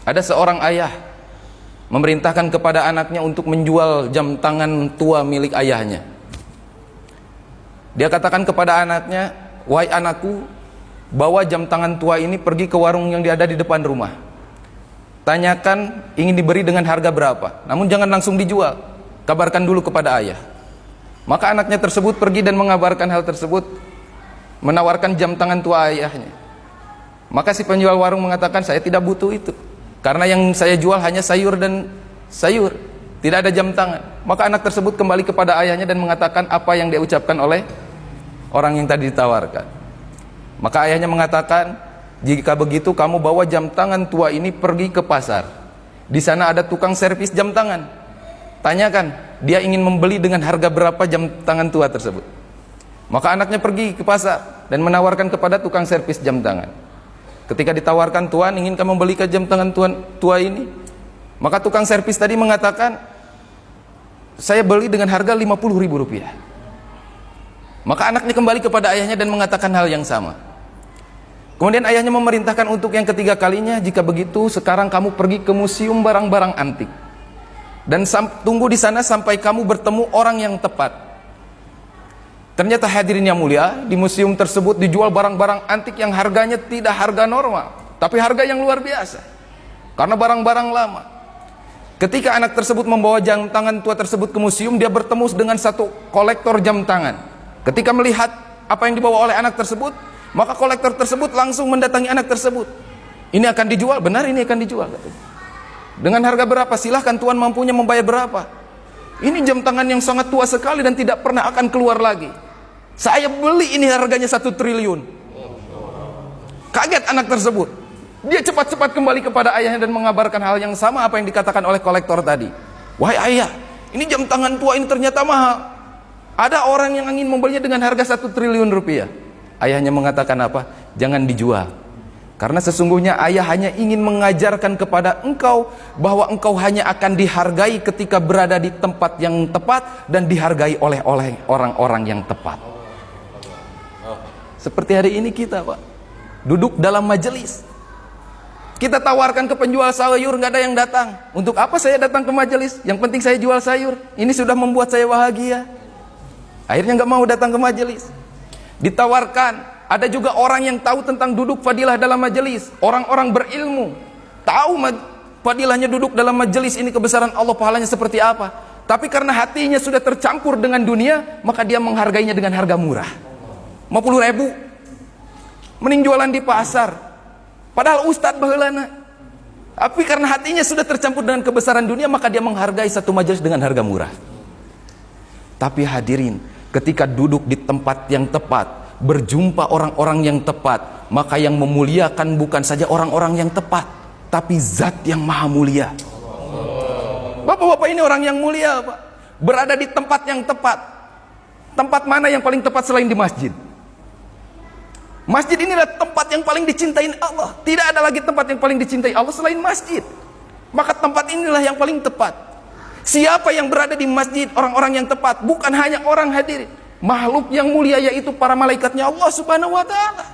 Ada seorang ayah memerintahkan kepada anaknya untuk menjual jam tangan tua milik ayahnya. Dia katakan kepada anaknya, "Wahai anakku, bawa jam tangan tua ini pergi ke warung yang ada di depan rumah. Tanyakan ingin diberi dengan harga berapa. Namun jangan langsung dijual. Kabarkan dulu kepada ayah." Maka anaknya tersebut pergi dan mengabarkan hal tersebut, menawarkan jam tangan tua ayahnya. Maka si penjual warung mengatakan, "Saya tidak butuh itu, karena yang saya jual hanya sayur dan sayur, tidak ada jam tangan." Maka anak tersebut kembali kepada ayahnya dan mengatakan apa yang dia ucapkan oleh orang yang tadi ditawarkan. Maka ayahnya mengatakan, "Jika begitu kamu bawa jam tangan tua ini pergi ke pasar. Di sana ada tukang servis jam tangan. Tanyakan dia ingin membeli dengan harga berapa jam tangan tua tersebut." Maka anaknya pergi ke pasar dan menawarkan kepada tukang servis jam tangan. Ketika ditawarkan, "Tuan, inginkah membelikan jam tangan tua ini?" Maka tukang servis tadi mengatakan, "Saya beli dengan harga Rp50.000. Maka anaknya kembali kepada ayahnya dan mengatakan hal yang sama. Kemudian ayahnya memerintahkan untuk yang ketiga kalinya, "Jika begitu sekarang kamu pergi ke museum barang-barang antik dan tunggu di sana sampai kamu bertemu orang yang tepat." Ternyata hadirin yang mulia, di museum tersebut dijual barang-barang antik yang harganya tidak harga normal, tapi harga yang luar biasa, karena barang-barang lama. Ketika anak tersebut membawa jam tangan tua tersebut ke museum, dia bertemu dengan satu kolektor jam tangan. Ketika melihat apa yang dibawa oleh anak tersebut, maka kolektor tersebut langsung mendatangi anak tersebut. "Ini akan dijual?" "Benar, ini akan dijual." "Dengan harga berapa? Silahkan tuan mampunya membayar berapa?" "Ini jam tangan yang sangat tua sekali dan tidak pernah akan keluar lagi. Saya beli ini harganya 1 triliun. Kaget anak tersebut. Dia cepat-cepat kembali kepada ayahnya dan mengabarkan hal yang sama apa yang dikatakan oleh kolektor tadi. "Wahai ayah, ini jam tangan tua ini ternyata mahal. Ada orang yang ingin membelinya dengan harga 1 triliun rupiah. Ayahnya mengatakan apa? "Jangan dijual. Karena sesungguhnya ayah hanya ingin mengajarkan kepada engkau bahwa engkau hanya akan dihargai ketika berada di tempat yang tepat dan dihargai oleh orang-orang yang tepat." Seperti hari ini kita, Pak, duduk dalam majelis, kita tawarkan ke penjual sayur, nggak ada yang datang. Untuk apa saya datang ke majelis? Yang penting saya jual sayur. Ini sudah membuat saya bahagia. Akhirnya nggak mau datang ke majelis. Ditawarkan, ada juga orang yang tahu tentang duduk fadilah dalam majelis, orang-orang berilmu, tahu fadilahnya duduk dalam majelis ini, kebesaran Allah, pahalanya seperti apa. Tapi karena hatinya sudah tercampur dengan dunia, maka dia menghargainya dengan harga murah, 50.000, mending jualan di pasar. Padahal ustadz baheulana, tapi karena hatinya sudah tercampur dengan kebesaran dunia, maka dia menghargai satu majelis dengan harga murah. Tapi hadirin, ketika duduk di tempat yang tepat, berjumpa orang-orang yang tepat, maka yang memuliakan bukan saja orang-orang yang tepat, tapi zat yang maha mulia. Bapak-bapak, ini orang yang mulia, Pak, berada di tempat yang tepat. Tempat mana yang paling tepat selain di masjid? Masjid inilah tempat yang paling dicintai Allah. Tidak ada lagi tempat yang paling dicintai Allah selain masjid. Maka tempat inilah yang paling tepat. Siapa yang berada di masjid? Orang-orang yang tepat. Bukan hanya orang hadirin, makhluk yang mulia, yaitu para malaikatnya Allah Subhanahu wa ta'ala.